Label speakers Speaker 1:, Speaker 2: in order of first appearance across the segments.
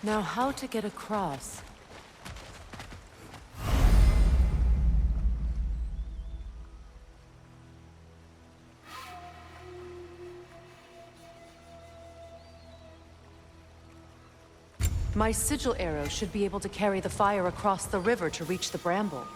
Speaker 1: Now how to get across? My sigil arrow should be able to carry the fire across the river to reach the bramble.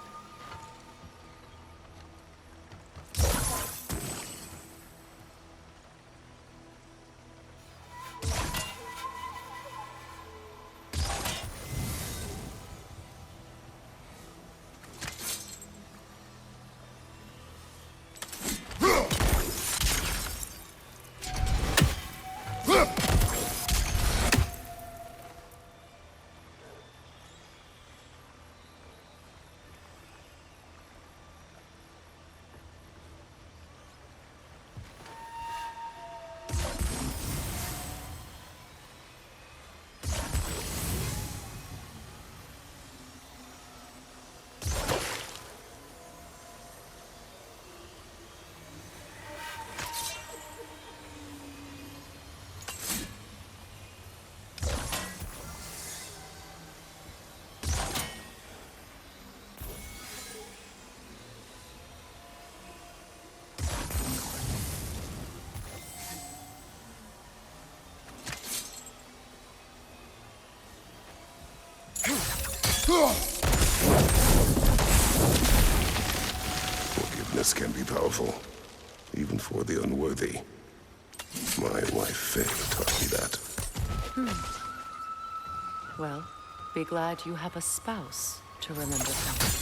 Speaker 2: Forgiveness can be powerful, even for the unworthy. My wife Faye taught me that.
Speaker 1: Well, be glad you have a spouse to remember from.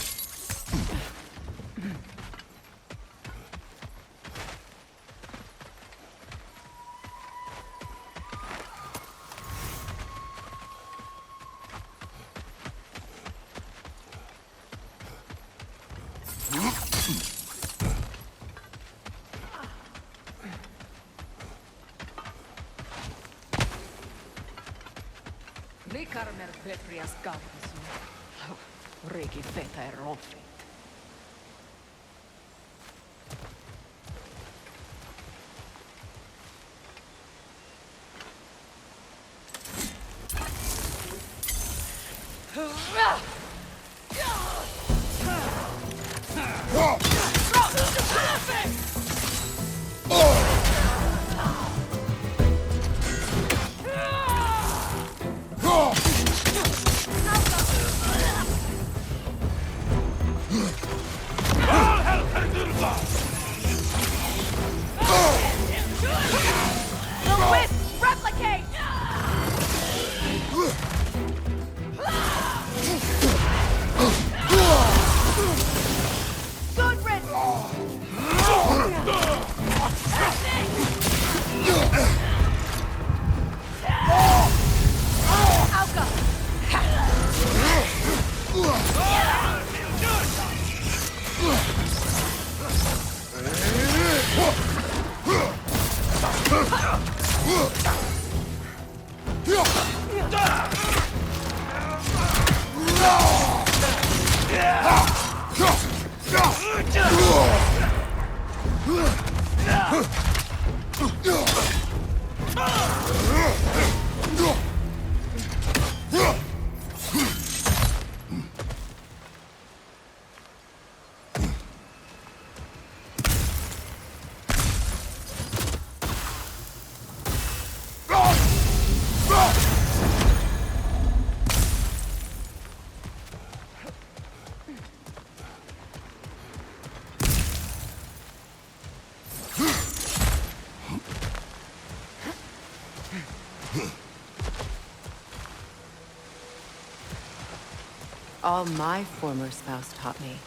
Speaker 1: All my former spouse taught me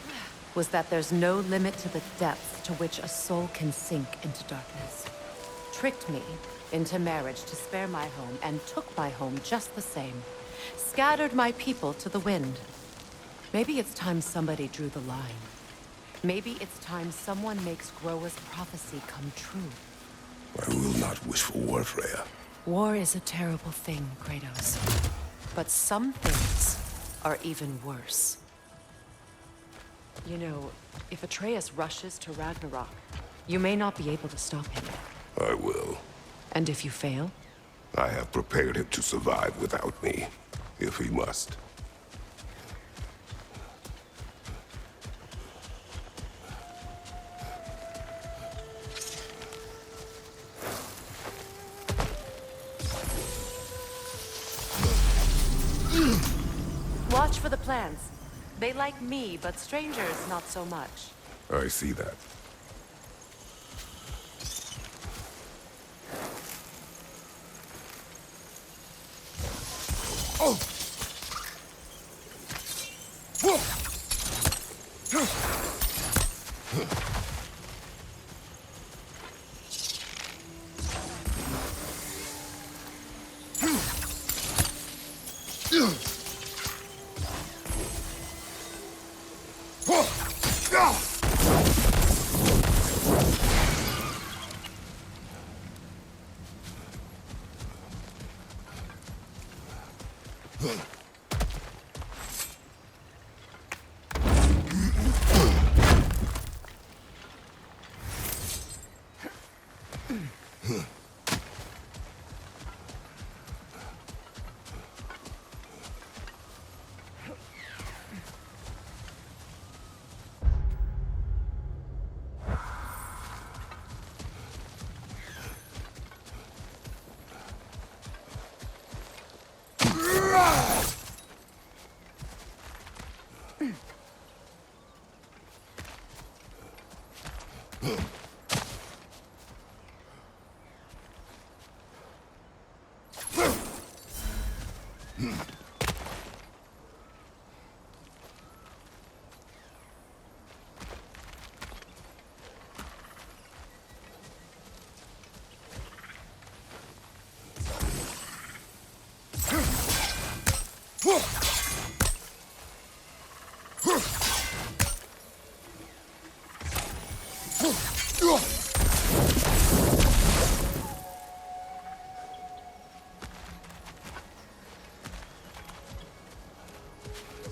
Speaker 1: was that there's no limit to the depth to which a soul can sink into darkness. Tricked me into marriage to spare my home and took my home just the same. Scattered my people to the wind. Maybe it's time somebody drew the line. Maybe it's time someone makes Groa's prophecy come true.
Speaker 2: I will not wish for war, Freya.
Speaker 1: War is a terrible thing, Kratos. But some things are even worse. You know, if Atreus rushes to Ragnarok, you may not be able to stop him.
Speaker 2: I will.
Speaker 1: And if you fail?
Speaker 2: I have prepared him to survive without me, if he must.
Speaker 1: Watch for the plants. They like me, but strangers not so much.
Speaker 2: I see that.
Speaker 3: Oh!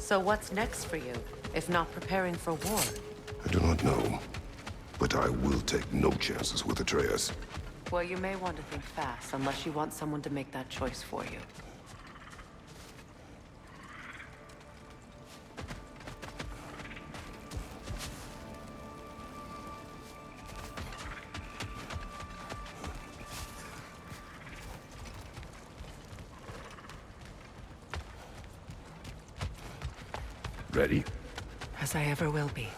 Speaker 1: So what's next for you, if not preparing for war?
Speaker 2: I do not know, but I will take no chances with Atreus.
Speaker 1: Well, you may want to think fast, unless you want someone to make that choice for you.
Speaker 2: Ready?
Speaker 1: As I ever will be.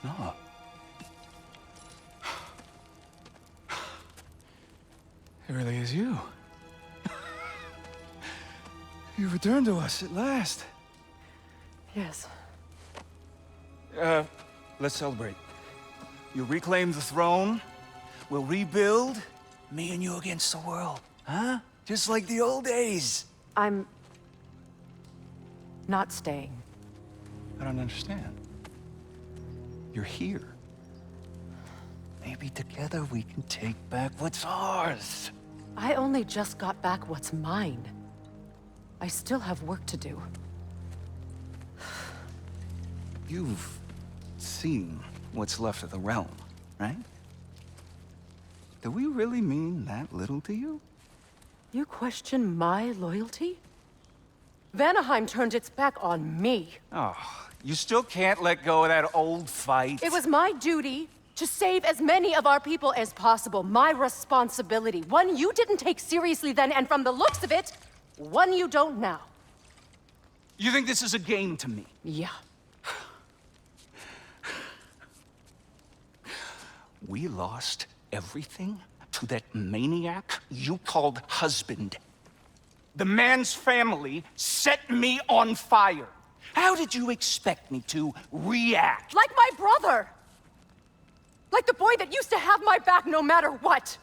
Speaker 3: No. It really is you. You returned to us at last.
Speaker 1: Yes.
Speaker 3: Let's celebrate. You reclaim the throne, we'll rebuild, me and you against the world, huh? Just like the old days.
Speaker 1: I'm not staying.
Speaker 3: I don't understand. You're here. Maybe together we can take back what's ours.
Speaker 1: I only just got back what's mine. I still have work to do.
Speaker 3: You've seen what's left of the realm, right? Do we really mean that little to you?
Speaker 1: You question my loyalty? Vanaheim turned its back on me.
Speaker 3: Oh, you still can't let go of that old fight.
Speaker 1: It was my duty to save as many of our people as possible. My responsibility. One you didn't take seriously then, and from the looks of it, one you don't now.
Speaker 3: You think this is a game to me?
Speaker 1: Yeah.
Speaker 3: We lost everything to that maniac you called husband. The man's family set me on fire. How did you expect me to react?
Speaker 1: Like my brother! Like the boy that used to have my back no matter what!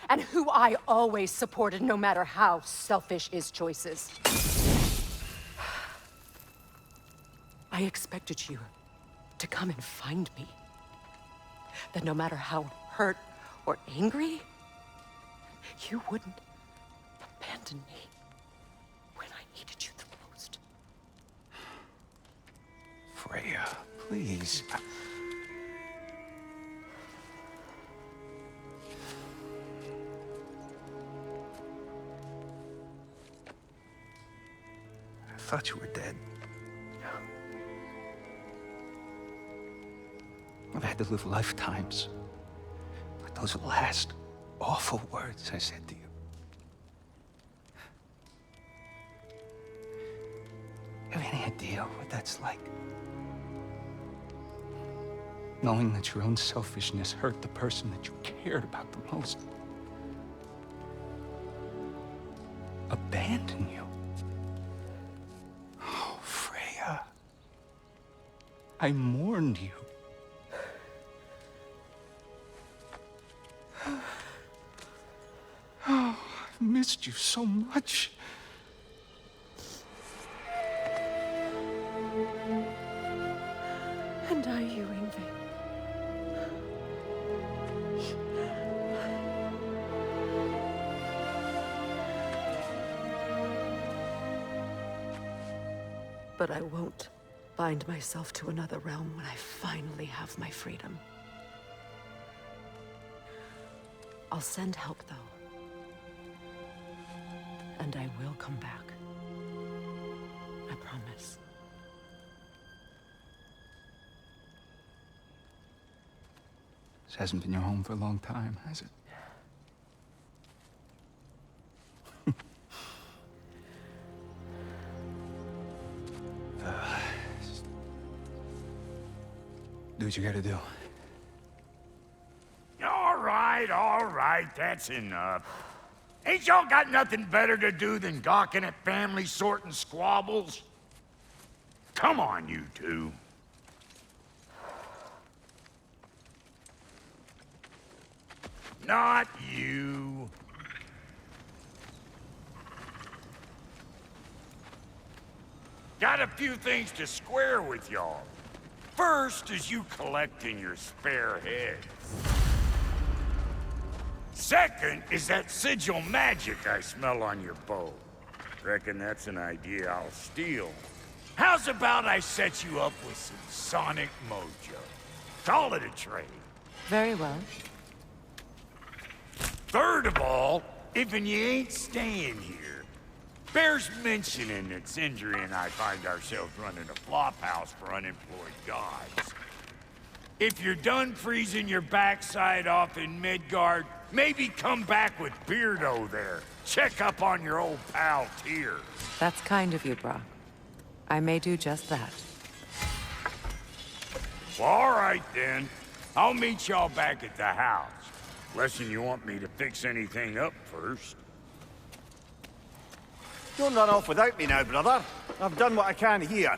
Speaker 1: And who I always supported no matter how selfish his choices. I expected you to come and find me. That no matter how hurt or angry, you wouldn't abandon me when I needed you the most.
Speaker 3: Freya, please. I thought you were dead. I've had to live lifetimes. But those last awful words I said to you. You have any idea what that's like? Knowing that your own selfishness hurt the person that you cared about the most. Abandon you. Oh, Freya. I mourned you. Oh, I've missed you so much.
Speaker 4: And are you, Yngvi? But I won't bind myself to another realm when I finally have my freedom. I'll send help, though. And I will come back. I promise.
Speaker 3: This hasn't been your home for a long time, has it? Do what you gotta do.
Speaker 5: All right, that's enough. Ain't y'all got nothing better to do than gawking at family sorting squabbles? Come on, you two. Not you. Got a few things to square with y'all. First is you collecting your spare heads. Second is that sigil magic I smell on your bow. Reckon that's an idea I'll steal. How's about I set you up with some sonic mojo? Call it a trade.
Speaker 1: Very well.
Speaker 5: Third of all, if you ain't staying here, bears mentioning that Sindri and I find ourselves running a flophouse for unemployed gods. If you're done freezing your backside off in Midgard, maybe come back with Beardo there. Check up on your old pal Tyr.
Speaker 1: That's kind of you, Brock. I may do just that.
Speaker 5: Well, all right then. I'll meet y'all back at the house. Unless you want me to fix anything up first.
Speaker 6: Don't run off without me now, brother. I've done what I can here.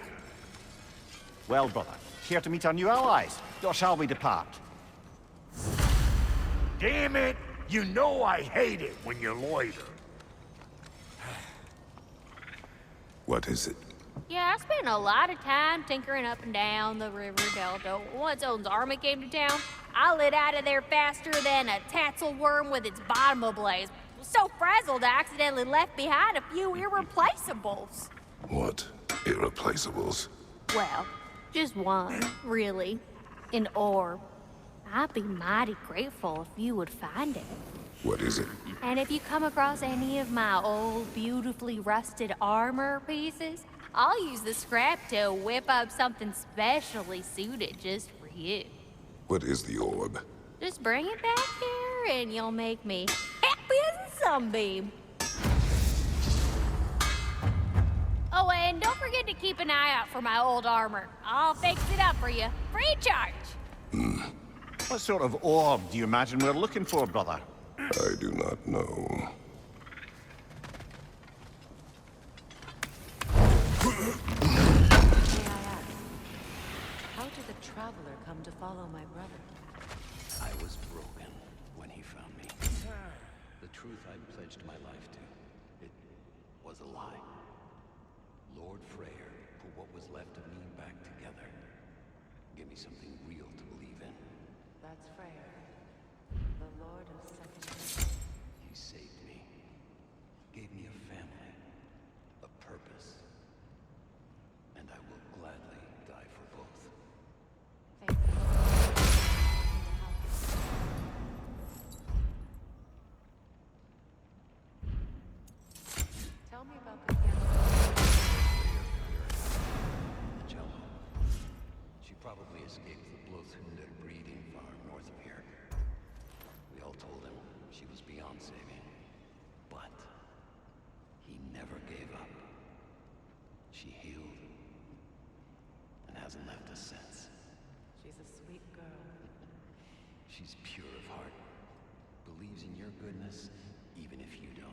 Speaker 6: Well, brother, care to meet our new allies? Or shall we depart?
Speaker 5: Damn it! You know I hate it when you loiter.
Speaker 2: What is it?
Speaker 7: Yeah, I spent a lot of time tinkering up and down the river delta. Once Odin's army came to town, I lit out of there faster than a tassel worm with its bottom ablaze. So frazzled, I accidentally left behind a few irreplaceables.
Speaker 2: What? Irreplaceables?
Speaker 7: Well, just one, really. An orb. I'd be mighty grateful if you would find it.
Speaker 2: What is it?
Speaker 7: And if you come across any of my old, beautifully rusted armor pieces, I'll use the scrap to whip up something specially suited just for you.
Speaker 2: What is the orb?
Speaker 7: Just bring it back here and you'll make me happy as a sunbeam. Oh, and don't forget to keep an eye out for my old armor. I'll fix it up for you, free of charge.
Speaker 6: What sort of orb do you imagine we're looking for, brother?
Speaker 2: I do not know.
Speaker 1: May I ask, how did the traveler come to follow my brother?
Speaker 8: I was broken when he found me. The truth I'd pledged my life to, it was a lie. Lord Freyr put what was left of me back together. Give me something real to believe in.
Speaker 1: That's Freyr, the Lord of Second.
Speaker 8: He saved me. Gave me a family. A purpose. And I will gladly die for both. on saving. But he never gave up. She healed and hasn't left us since.
Speaker 1: She's a sweet girl.
Speaker 8: She's pure of heart, believes in your goodness, even if you don't.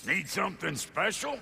Speaker 5: Need something special?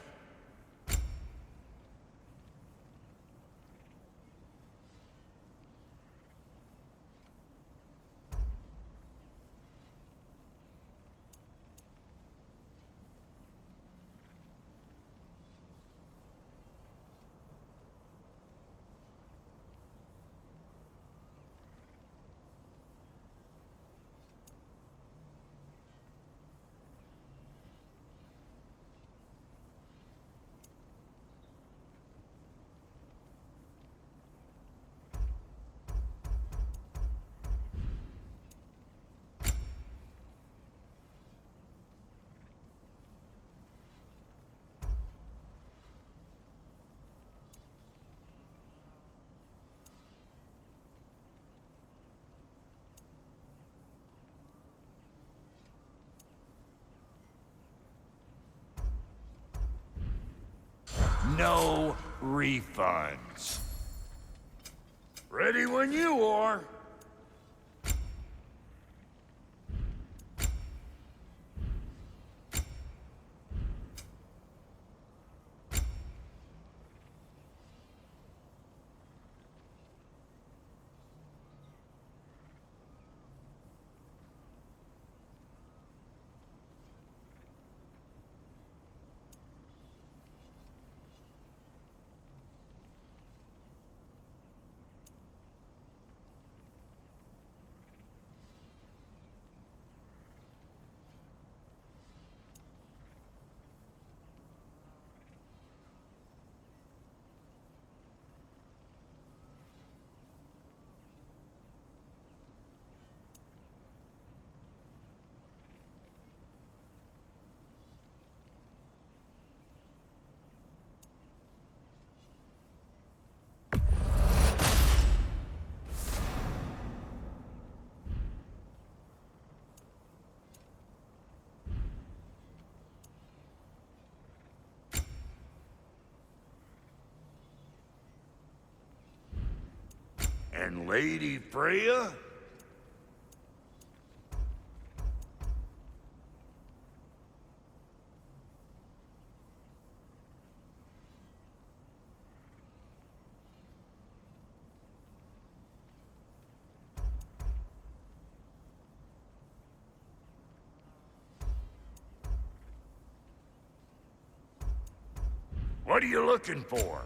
Speaker 5: No refunds. Ready when you are. And Lady Freya? What are you looking for?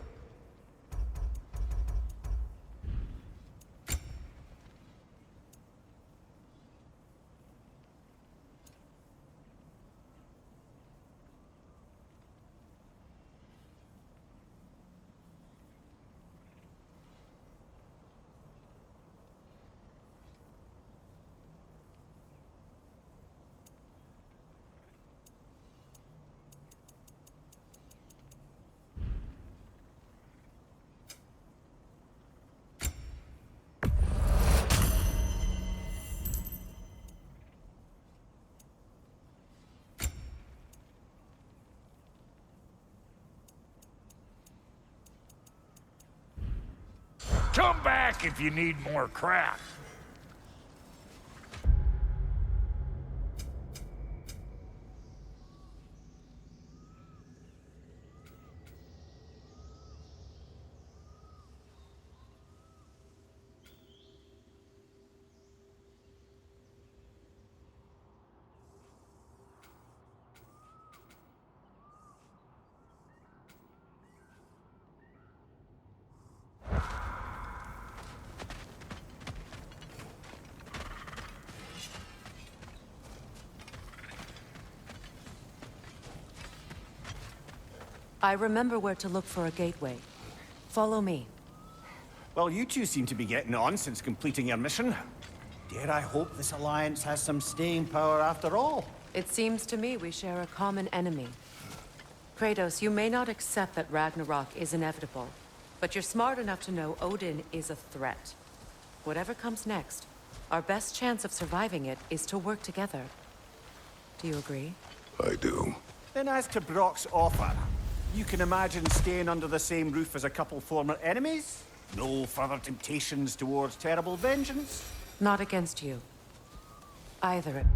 Speaker 5: Come back if you need more crap.
Speaker 1: I remember where to look for a gateway. Follow me.
Speaker 6: Well, you two seem to be getting on since completing your mission. Dare I hope this alliance has some staying power after all?
Speaker 1: It seems to me we share a common enemy. Kratos, you may not accept that Ragnarok is inevitable, but you're smart enough to know Odin is a threat. Whatever comes next, our best chance of surviving it is to work together. Do you agree?
Speaker 2: I do.
Speaker 6: Then as to Brock's offer, you can imagine staying under the same roof as a couple former enemies? No further temptations towards terrible vengeance?
Speaker 1: Not against you. Either.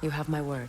Speaker 1: You have my word.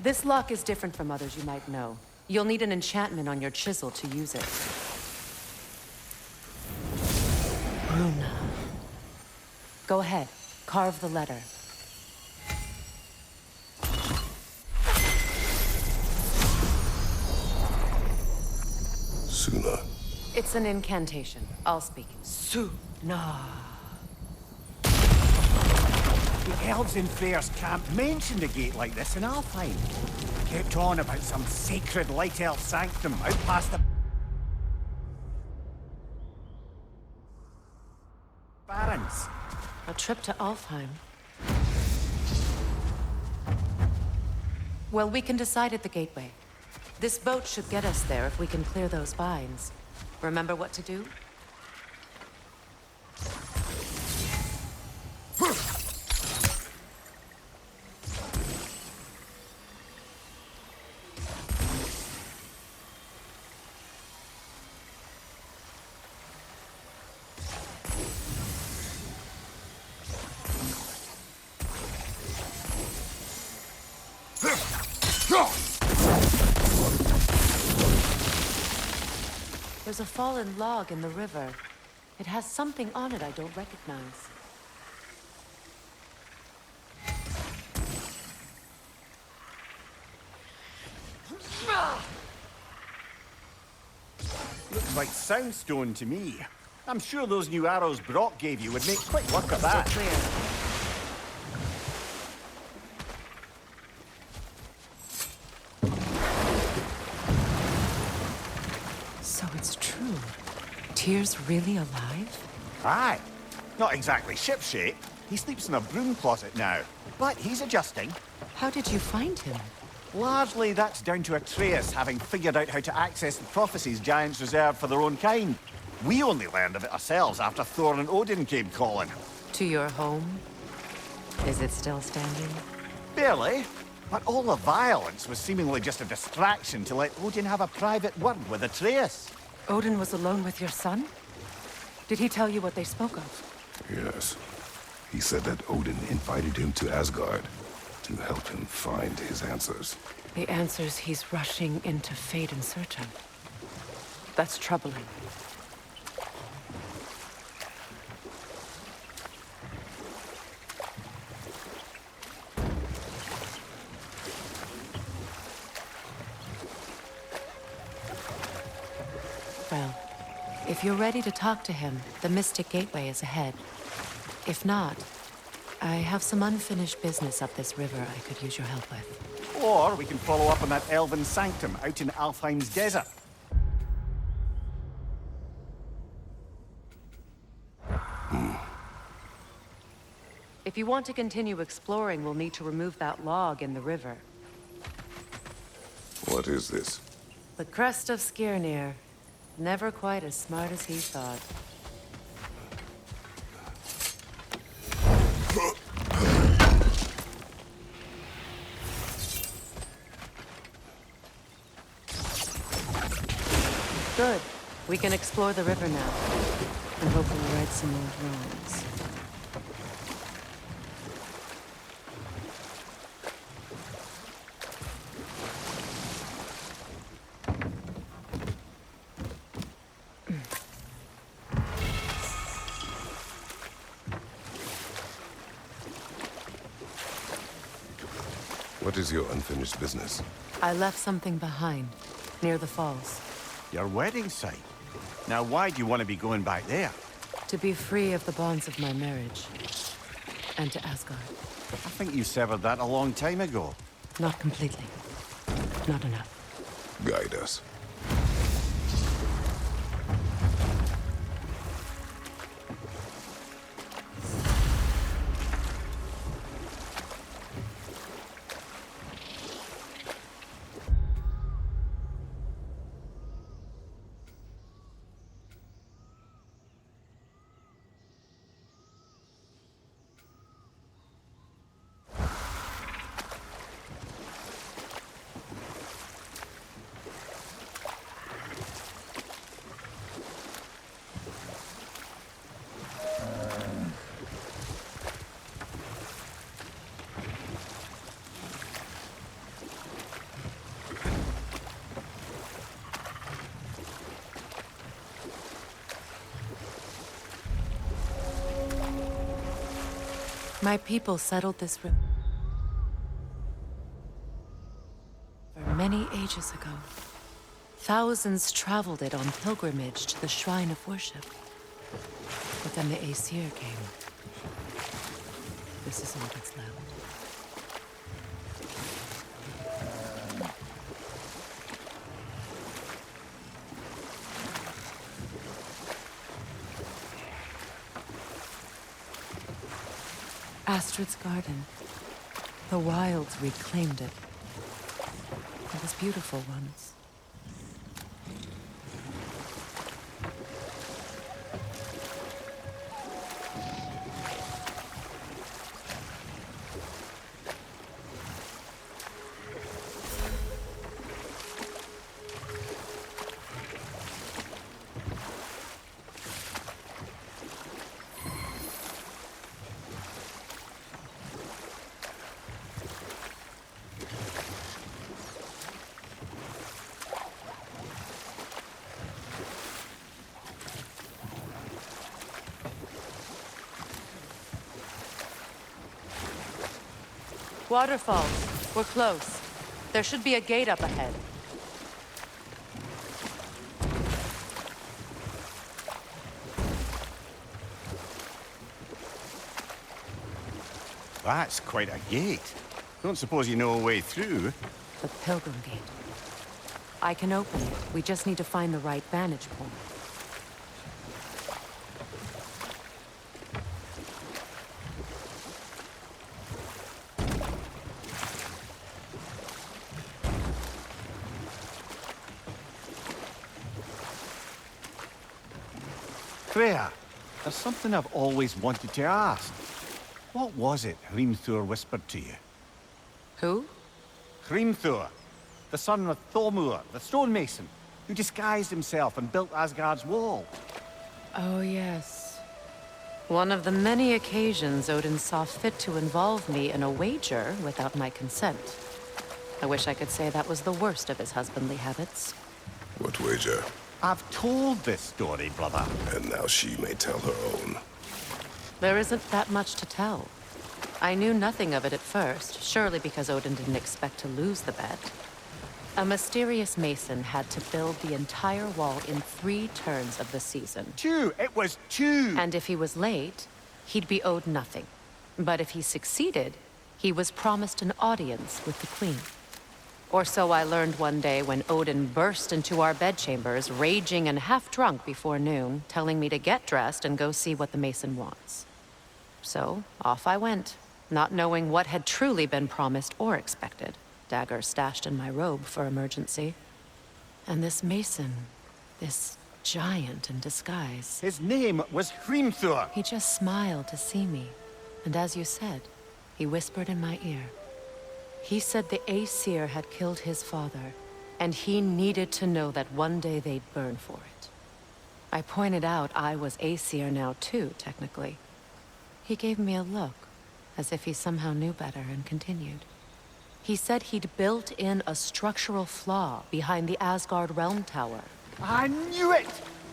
Speaker 1: This lock is different from others you might know. You'll need an enchantment on your chisel to use it. Runa. Go ahead. Carve the letter.
Speaker 2: Suna.
Speaker 1: It's an incantation. I'll speak. Suna.
Speaker 6: The elves in Freyr's camp mentioned a gate like this in Alfheim. Kept on about some sacred light elf sanctum out past the barrens.
Speaker 1: A trip to Alfheim. Well, we can decide at the gateway. This boat should get us there if we can clear those vines. Remember what to do? There's a fallen log in the river. It has something on it I don't recognize.
Speaker 6: Looks like soundstone to me. I'm sure those new arrows Brock gave you would make quick work of that.
Speaker 1: Still clear. So it's true. Tyr's really alive?
Speaker 6: Aye. Not exactly shipshape. He sleeps in a broom closet now. But he's adjusting.
Speaker 1: How did you find him?
Speaker 6: Largely, that's down to Atreus having figured out how to access the prophecies giants reserve for their own kind. We only learned of it ourselves after Thor and Odin came calling.
Speaker 1: To your home? Is it still standing?
Speaker 6: Barely. But all the violence was seemingly just a distraction to let Odin have a private word with Atreus.
Speaker 1: Odin was alone with your son? Did he tell you what they spoke of?
Speaker 2: Yes. He said that Odin invited him to Asgard to help him find his answers.
Speaker 1: The answers he's rushing into fate in search of. That's troubling. Well, if you're ready to talk to him, the Mystic Gateway is ahead. If not, I have some unfinished business up this river I could use your help with.
Speaker 6: Or we can follow up on that elven sanctum out in Alfheim's desert.
Speaker 1: If you want to continue exploring, we'll need to remove that log in the river.
Speaker 2: What is this?
Speaker 1: The crest of Skirnir. Never quite as smart as he thought. Good. We can explore the river now. And hopefully right some more wrongs.
Speaker 2: What is your unfinished business?
Speaker 1: I left something behind, near the falls.
Speaker 6: Your wedding site. Now why do you want to be going back there?
Speaker 1: To be free of the bonds of my marriage. And to Asgard.
Speaker 6: I think you severed that a long time ago.
Speaker 1: Not completely. Not enough.
Speaker 2: Guide us.
Speaker 1: My people settled this river many ages ago. Thousands traveled it on pilgrimage to the shrine of worship. But then the Aesir came. This is all that's left. Astrid's garden. The wilds reclaimed it. It was beautiful once. Waterfalls. We're close. There should be a gate up ahead.
Speaker 6: That's quite a gate. Don't suppose you know a way through?
Speaker 1: The Pilgrim Gate. I can open it. We just need to find the right vantage point.
Speaker 6: Freya, there's something I've always wanted to ask. What was it Hrimthur whispered to you?
Speaker 1: Who?
Speaker 6: Hrimthur, the son of Thormur, the stonemason, who disguised himself and built Asgard's wall.
Speaker 1: Oh, yes. One of the many occasions Odin saw fit to involve me in a wager without my consent. I wish I could say that was the worst of his husbandly habits.
Speaker 2: What wager?
Speaker 6: I've told this story, brother.
Speaker 2: And now she may tell her own.
Speaker 1: There isn't that much to tell. I knew nothing of it at first, surely because Odin didn't expect to lose the bet. A mysterious mason had to build the entire wall in 3 turns of the season.
Speaker 6: 2! It was 2!
Speaker 1: And if he was late, he'd be owed nothing. But if he succeeded, he was promised an audience with the queen. Or so I learned one day when Odin burst into our bedchambers, raging and half-drunk before noon, telling me to get dressed and go see what the mason wants. So, off I went, not knowing what had truly been promised or expected, dagger stashed in my robe for emergency. And this mason, this giant in disguise...
Speaker 6: His name was Hrimthur!
Speaker 1: He just smiled to see me, and as you said, he whispered in my ear. He said the Aesir had killed his father, and he needed to know that one day they'd burn for it. I pointed out I was Aesir now too, technically. He gave me a look, as if he somehow knew better, and continued. He said he'd built in a structural flaw behind the Asgard Realm Tower.
Speaker 6: I knew it!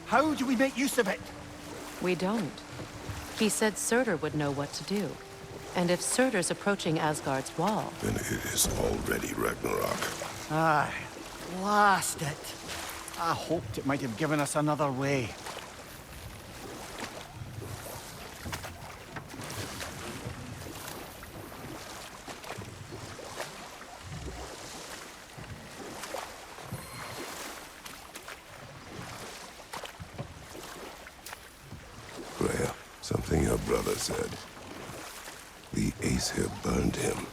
Speaker 6: How do we make use of it?
Speaker 1: We don't. He said Surtur would know what to do. And if Surtur's approaching Asgard's wall...
Speaker 2: Then it is already Ragnarok.
Speaker 6: Aye, blast it. I hoped it might have given us another way.
Speaker 2: Freya, something your brother said. The Aesir burned him.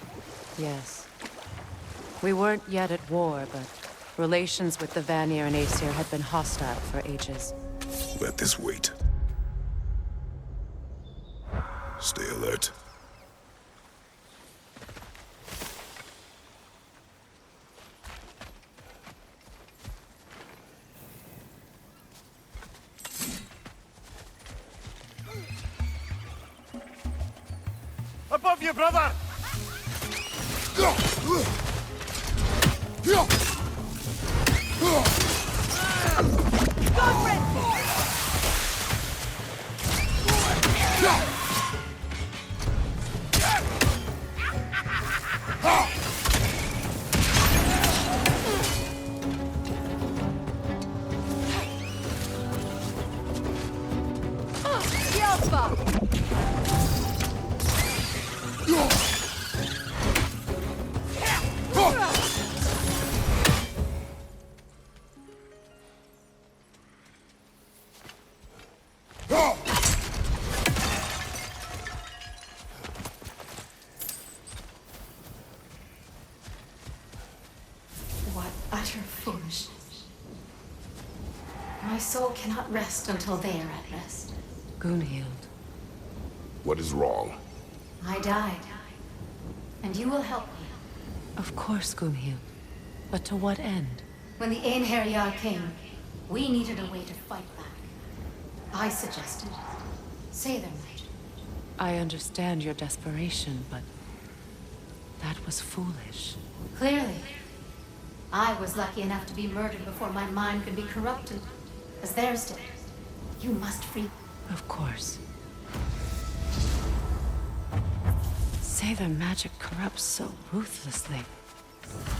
Speaker 1: Yes. We weren't yet at war, but relations with the Vanir and Aesir had been hostile for ages.
Speaker 2: Let this wait. Stay alert.
Speaker 6: Above you, brother!
Speaker 1: What utter foolishness. My soul cannot rest until they are at rest. Gunhild.
Speaker 2: What is wrong?
Speaker 1: I died. And you will help me. Of course, Gunhild. But to what end? When the Einherjar came, we needed a way to fight back. I suggested, say their might. I understand your desperation, but that was foolish. Clearly. I was lucky enough to be murdered before my mind could be corrupted, as theirs did. You must free. Of course. Say their magic corrupts so ruthlessly.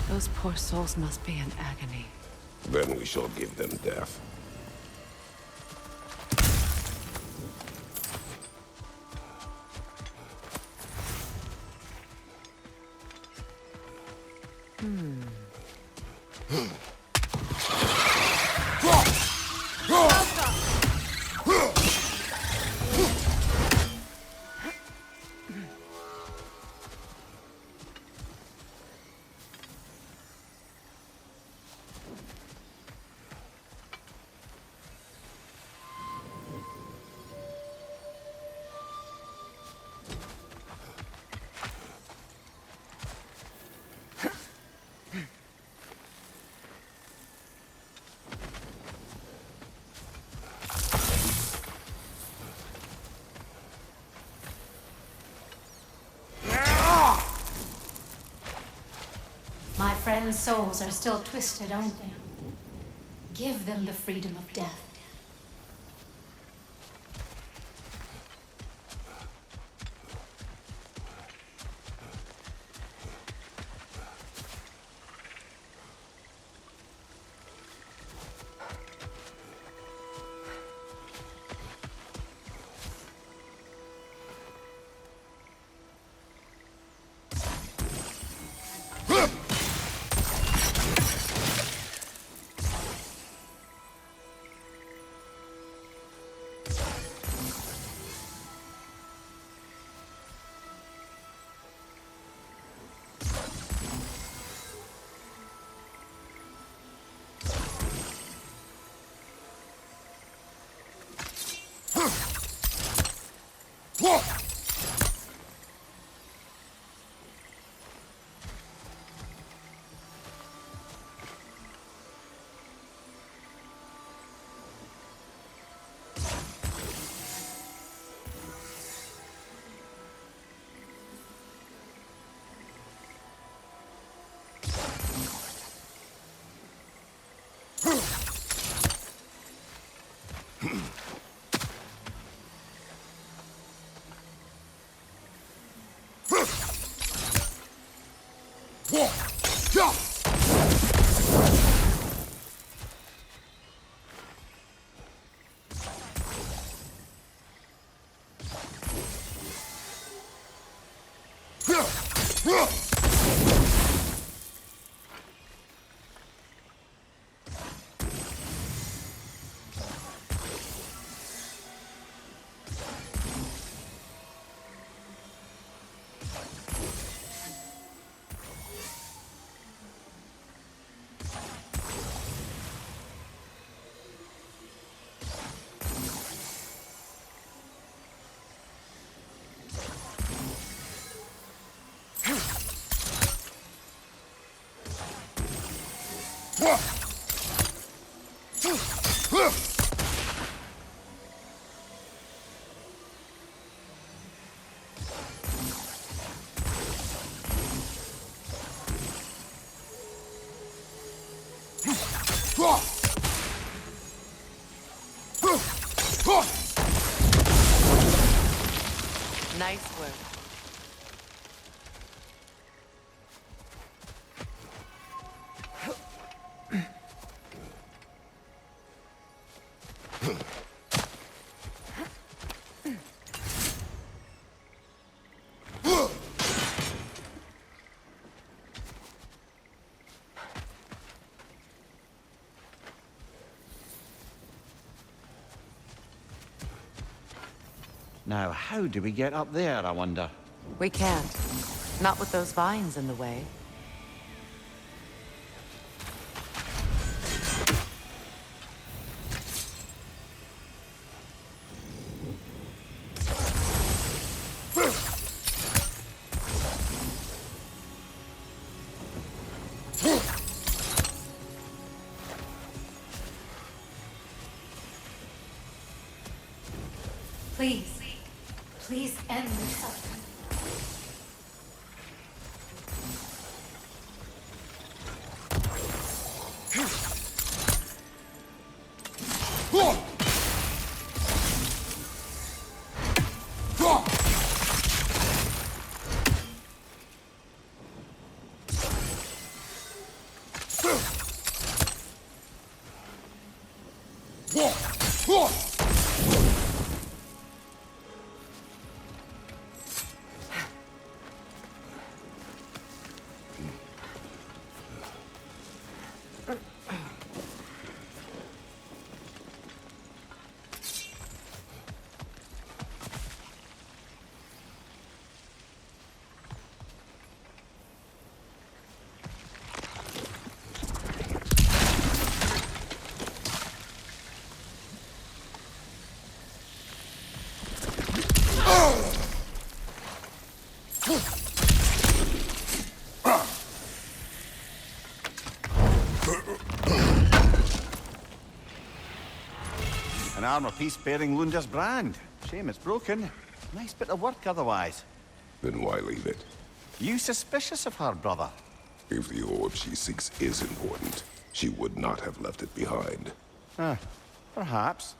Speaker 1: Those poor souls must be in agony.
Speaker 2: Then we shall give them death.
Speaker 1: My friends' souls are still twisted, aren't they? Give them the freedom of death. Nice work.
Speaker 6: Now, how do we get up there, I wonder?
Speaker 1: We can't. Not with those vines in the way.
Speaker 9: Please. Please end your suffering.
Speaker 6: An armor piece bearing Lunda's brand. Shame it's broken. Nice bit of work otherwise.
Speaker 2: Then why leave it?
Speaker 6: You suspicious of her, brother?
Speaker 2: If the orb she seeks is important, she would not have left it behind.
Speaker 6: Perhaps.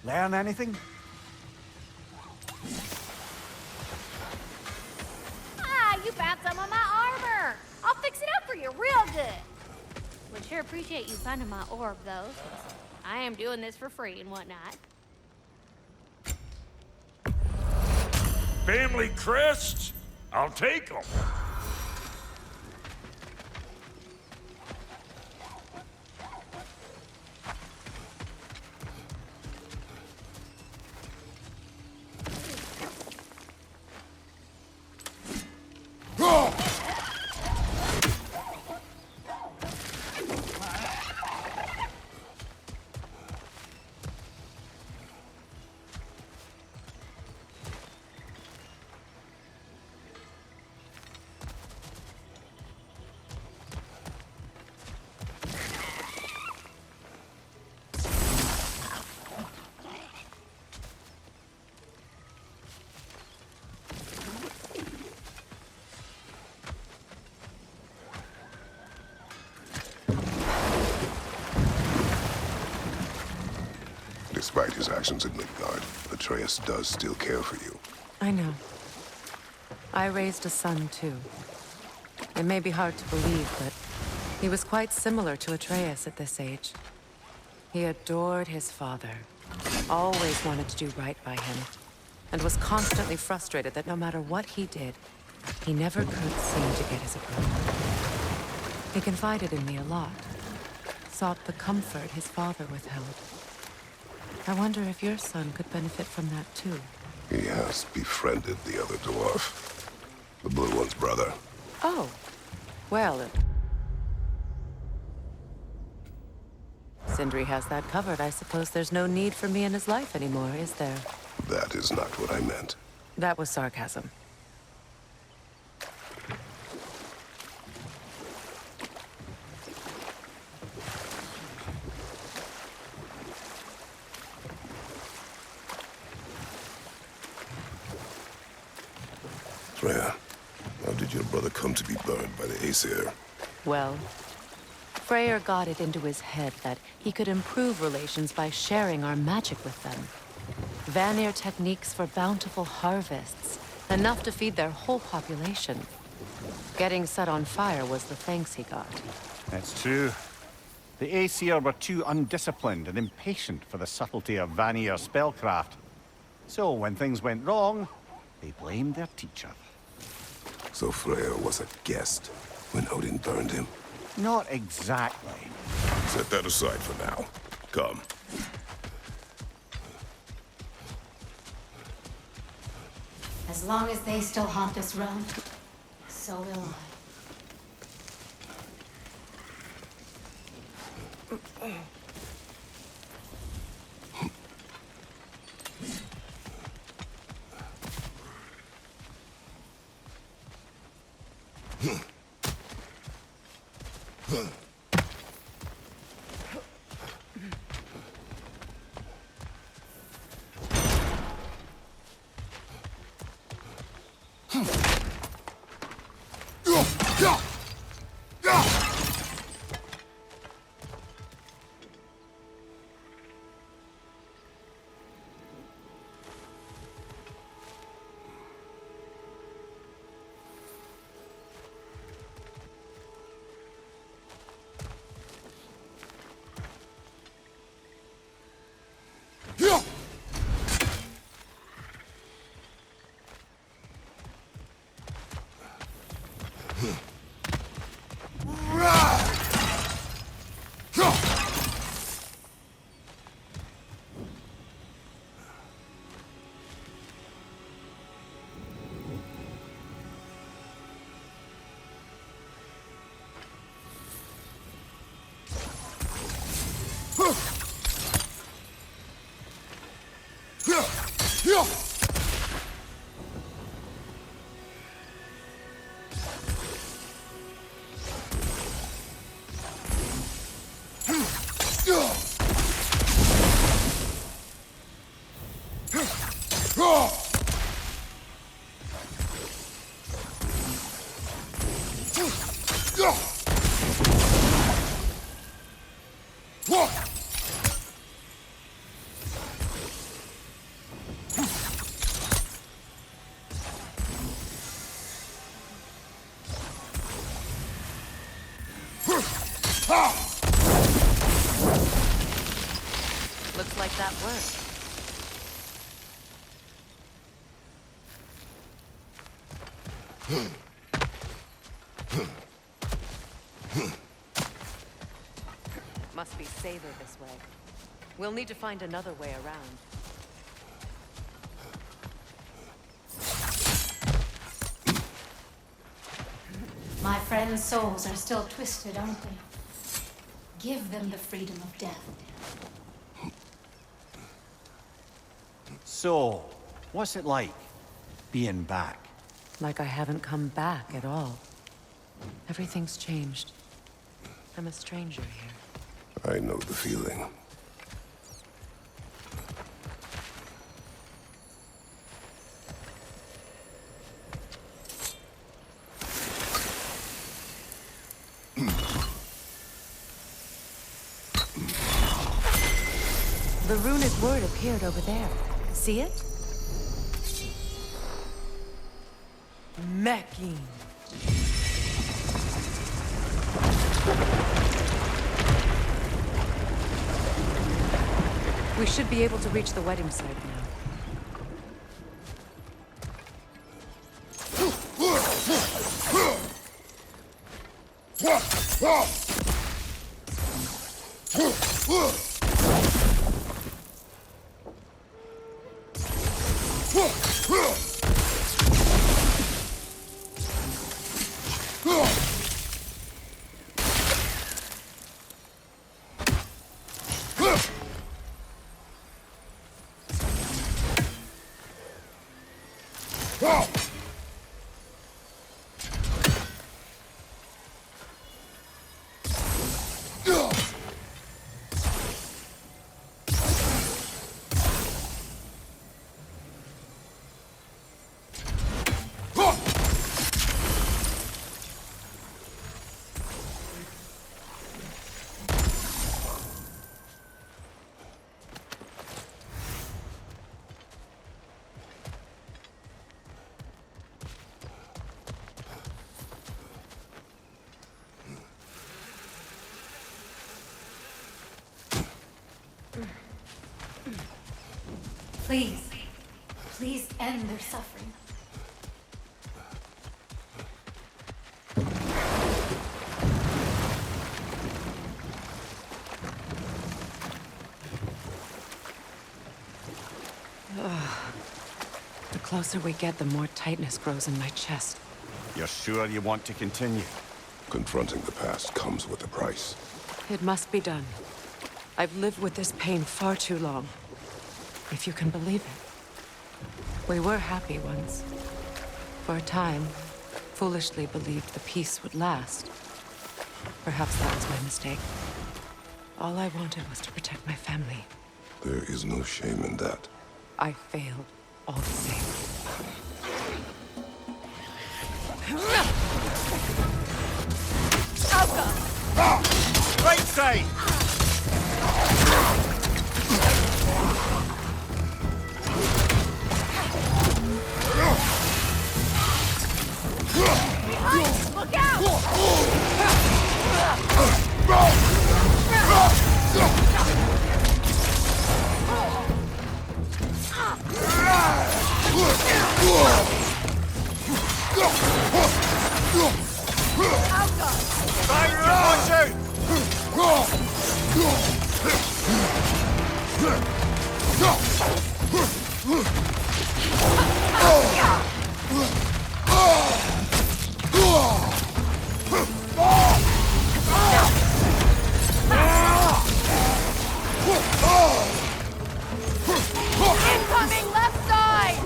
Speaker 6: Learn anything?
Speaker 7: Ah, you found some of my armor. I'll fix it up for you real good. Would sure appreciate you finding my orb, though. I am doing this for free and whatnot.
Speaker 5: Family crests? I'll take them.
Speaker 2: Despite his actions in Midgard, Atreus does still care for you.
Speaker 1: I know. I raised a son, too. It may be hard to believe, but he was quite similar to Atreus at this age. He adored his father, always wanted to do right by him, and was constantly frustrated that no matter what he did, he never could seem to get his approval. He confided in me a lot, sought the comfort his father withheld. I wonder if your son could benefit from that, too.
Speaker 2: He has befriended the other dwarf. The blue one's brother.
Speaker 1: Oh. Well, Sindri has that covered. I suppose there's no need for me in his life anymore, is there?
Speaker 2: That is not what I meant.
Speaker 1: That was sarcasm.
Speaker 2: Freya, how did your brother come to be burned by the Aesir?
Speaker 1: Well, Freyr got it into his head that he could improve relations by sharing our magic with them. Vanir techniques for bountiful harvests, enough to feed their whole population. Getting set on fire was the thanks he got.
Speaker 6: It's true. The Aesir were too undisciplined and impatient for the subtlety of Vanir spellcraft. So when things went wrong, they blamed their teacher.
Speaker 2: So Freyr was a guest when Odin burned him?
Speaker 6: Not exactly.
Speaker 2: Set that aside for now. Come.
Speaker 9: As long as they still haunt this realm, so will I.
Speaker 1: Looks like that worked. Must be safer this way. We'll need to find another way around.
Speaker 9: My friends' souls are still twisted, aren't they? Give them the freedom of death.
Speaker 6: So, what's it like, being back?
Speaker 1: Like I haven't come back at all. Everything's changed. I'm a stranger here.
Speaker 2: I know the feeling.
Speaker 1: The runic word appeared over there. See it? Mekin. We should be able to reach the wedding site now.
Speaker 9: Please, please end their suffering.
Speaker 1: The closer we get, the more tightness grows in my chest.
Speaker 6: You're sure you want to continue?
Speaker 2: Confronting the past comes with a price.
Speaker 1: It must be done. I've lived with this pain far too long. If you can believe it. We were happy once. For a time, foolishly believed the peace would last. Perhaps that was my mistake. All I wanted was to protect my family.
Speaker 2: There is no shame in that.
Speaker 1: I failed, all the same.
Speaker 6: Right side!
Speaker 7: Look out!
Speaker 6: Watch out!
Speaker 7: Incoming left side!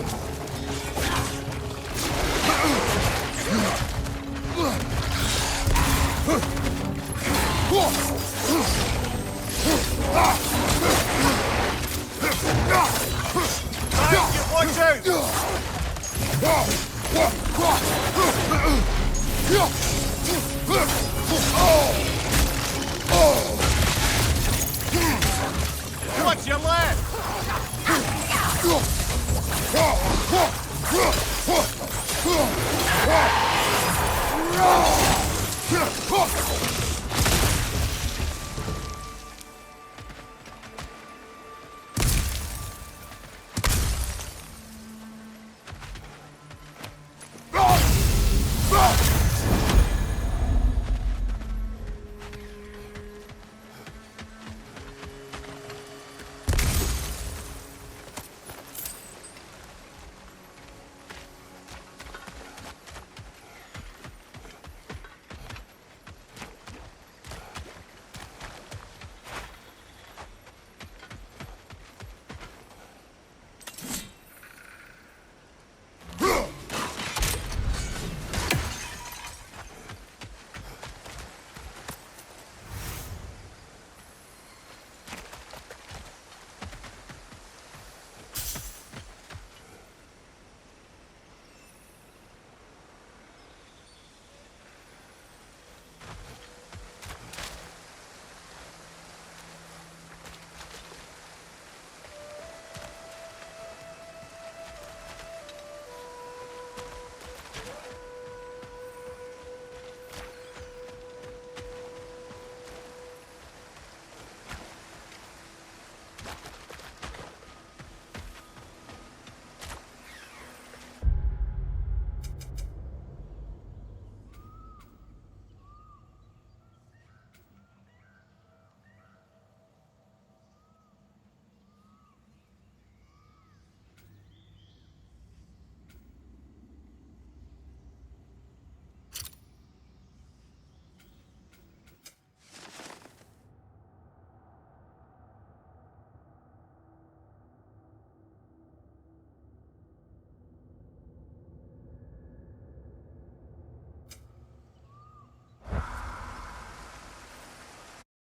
Speaker 6: Watch out! What's your left?